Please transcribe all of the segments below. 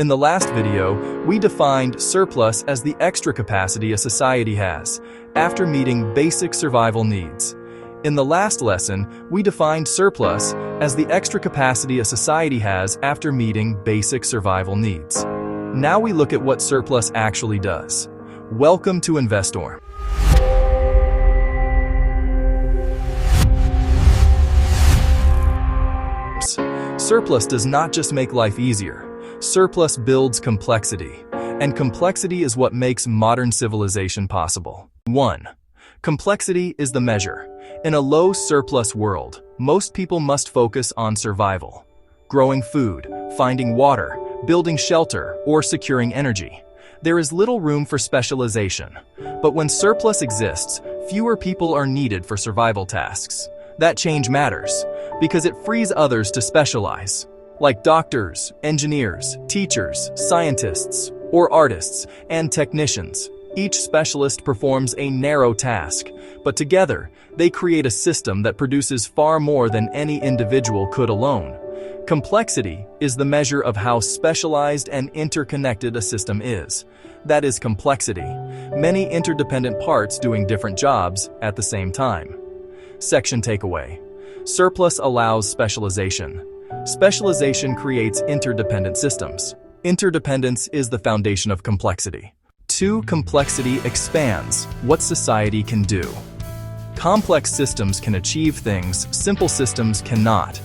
In the last video, we defined surplus as the extra capacity a society has after meeting basic survival needs. In the last lesson, we defined surplus as the extra capacity a society has after meeting basic survival needs. Now we look at what surplus actually does. Welcome to Investorm. Surplus does not just make life easier. Surplus builds complexity, and complexity is what makes modern civilization possible. 1. Complexity is the measure. In a low surplus world, most people must focus on survival. Growing food, finding water, building shelter, or securing energy. There is little room for specialization. But when surplus exists, fewer people are needed for survival tasks. That change matters, because it frees others to specialize. Like doctors, engineers, teachers, scientists, or artists, and technicians. Each specialist performs a narrow task, but together, they create a system that produces far more than any individual could alone. Complexity is the measure of how specialized and interconnected a system is. That is complexity. Many interdependent parts doing different jobs at the same time. Section takeaway. Surplus allows specialization. Specialization creates interdependent systems. Interdependence is the foundation of complexity. 2. Complexity expands what society can do. Complex systems can achieve things simple systems cannot.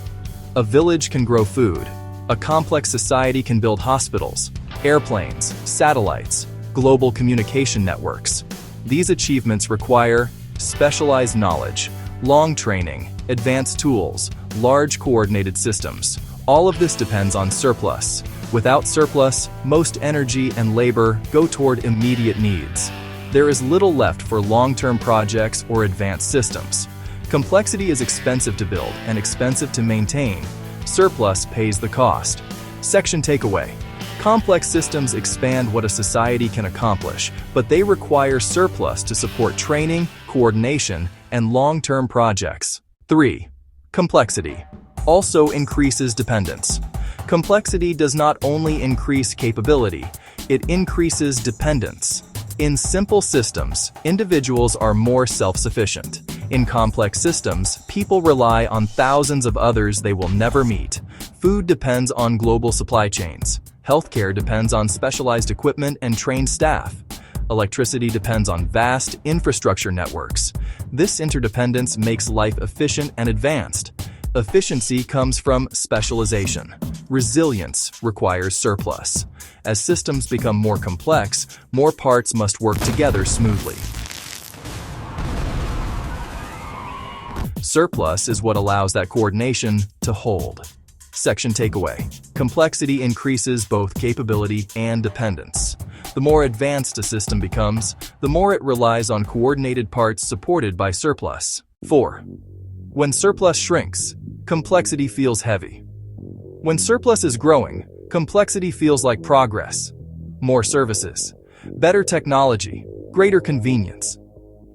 A village can grow food. A complex society can build hospitals, airplanes, satellites, global communication networks. These achievements require specialized knowledge, long training, advanced tools, large coordinated systems. All of this depends on surplus. Without surplus, most energy and labor go toward immediate needs. There is little left for long-term projects or advanced systems. Complexity is expensive to build and expensive to maintain. Surplus pays the cost. Section takeaway. Complex systems expand what a society can accomplish, but they require surplus to support training, coordination, and long-term projects. 3. Complexity also increases dependence. Complexity does not only increase capability, it increases dependence. In simple systems, individuals are more self-sufficient. In complex systems, people rely on thousands of others they will never meet. Food depends on global supply chains. Healthcare depends on specialized equipment and trained staff. Electricity depends on vast infrastructure networks. This interdependence makes life efficient and advanced. Efficiency comes from specialization. Resilience requires surplus. As systems become more complex, more parts must work together smoothly. Surplus is what allows that coordination to hold. Section takeaway. Complexity increases both capability and dependence. The more advanced a system becomes, the more it relies on coordinated parts supported by surplus. 4. When surplus shrinks, complexity feels heavy. When surplus is growing, complexity feels like progress. More services, better technology, greater convenience.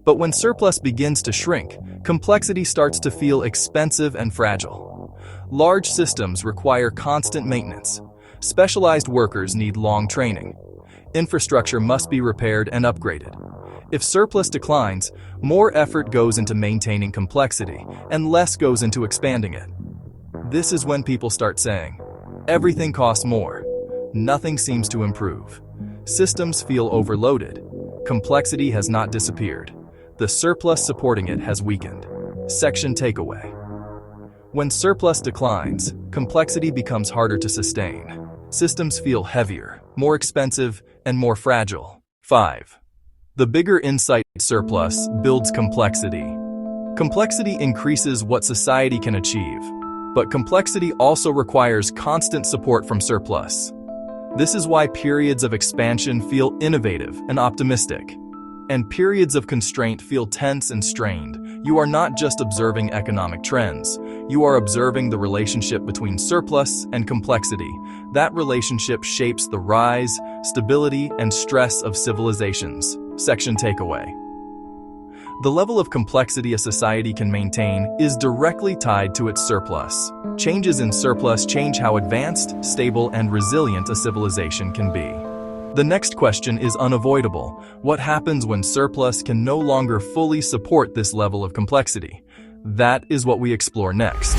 But when surplus begins to shrink, complexity starts to feel expensive and fragile. Large systems require constant maintenance. Specialized workers need long training. Infrastructure must be repaired and upgraded. If surplus declines, more effort goes into maintaining complexity and less goes into expanding it. This is when people start saying, everything costs more. Nothing seems to improve. Systems feel overloaded. Complexity has not disappeared. The surplus supporting it has weakened. Section takeaway. When surplus declines, complexity becomes harder to sustain. Systems feel heavier, more expensive, and more fragile. 5. The bigger insight. Surplus builds complexity. Complexity increases what society can achieve, but complexity also requires constant support from surplus. This is why periods of expansion feel innovative and optimistic, and periods of constraint feel tense and strained. You are not just observing economic trends, you are observing the relationship between surplus and complexity. That relationship shapes the rise, stability, and stress of civilizations. Section takeaway. The level of complexity a society can maintain is directly tied to its surplus. Changes in surplus change how advanced, stable, and resilient a civilization can be. The next question is unavoidable. What happens when surplus can no longer fully support this level of complexity? That is what we explore next.